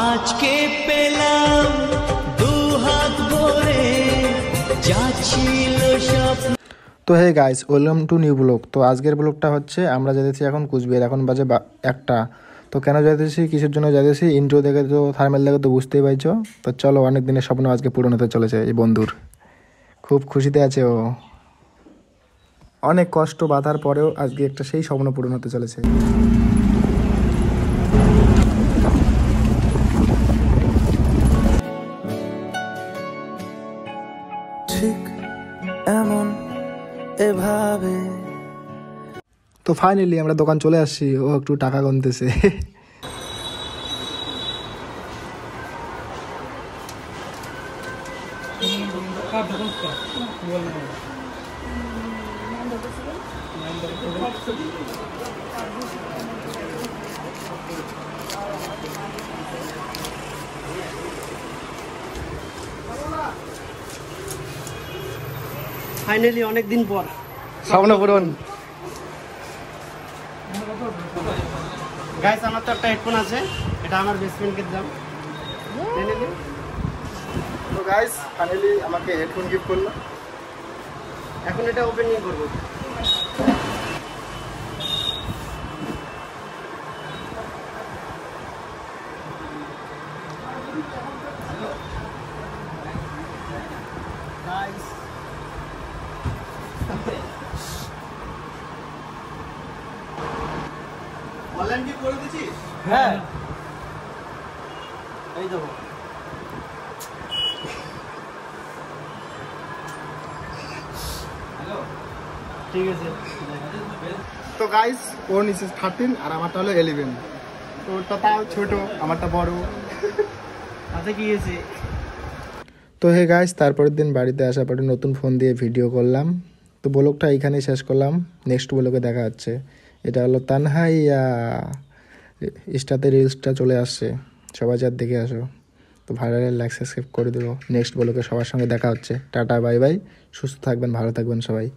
আজকে পেলাম দু হাত ভরে যা ছিল স্বপ্ন। তো hey guys, welcome to new blog. তো আজকের ব্লগটা হচ্ছে আমরা যাইতেছি এখন কুচবিহার, এখন বাজে 1টা। তো কেন যাইতেছি, কিসের জন্য যাইতেছি, ইন্ট্রো দেখে তো থার্মেল দেখে তো বুঝতেই পারছো। তো চলো, অনেক দিনের স্বপ্ন আজকে পূরণ হতে চলেছে এই বন্ধুর। খুব খুশিতে আছে ও, অনেক কষ্ট বাধার পরেও আজকে একটা সেই স্বপ্ন পূরণ হতে চলেছে। ঠিক এমন এভাবে। তো ফাইনালি আমরা দোকান চলে আসছি, ও একটু টাকা গুনতেছে। ফাইনালি অনেক দিন পর স্বপ্ন পূরণ। গাইস, আমার তো একটা হেডফোন আছে, এটা আমার বেস্ট ফ্রেন্ডকে দাম। তো গাইস ফাইনালি আমাকে হেডফোন গিফট করলো। এখন এটা ওপেনিং করব। গাইস অনলাইন কি করে দিছিস? হ্যাঁ, এই দেখো। হ্যালো, ঠিক আছে। তো গাইস ওর নিচে 13 আর আমারটা হলো 11। তো ওরটা তাও ছোট, আমারটা বড়। তাতে কি হয়েছে? তো হে গাইস, তারপরের দিন বাড়িতে আসার পরে নতুন ফোন দিয়ে ভিডিও করলাম। তো ব্লগটা এইখানেই শেষ করলাম, নেক্সট ব্লগে দেখা হচ্ছে। এটা হলো তানহাইয়া, ইনস্টাতে রিলসটা চলে আসছে, সবাই যার দেখে আসো। তো ভালো লাগলে লাইক সাবস্ক্রাইব করে দেবো। নেক্সট ব্লগে সবার সঙ্গে দেখা হচ্ছে। টাটা বাই বাই, সুস্থ থাকবেন, ভালো থাকবেন সবাই।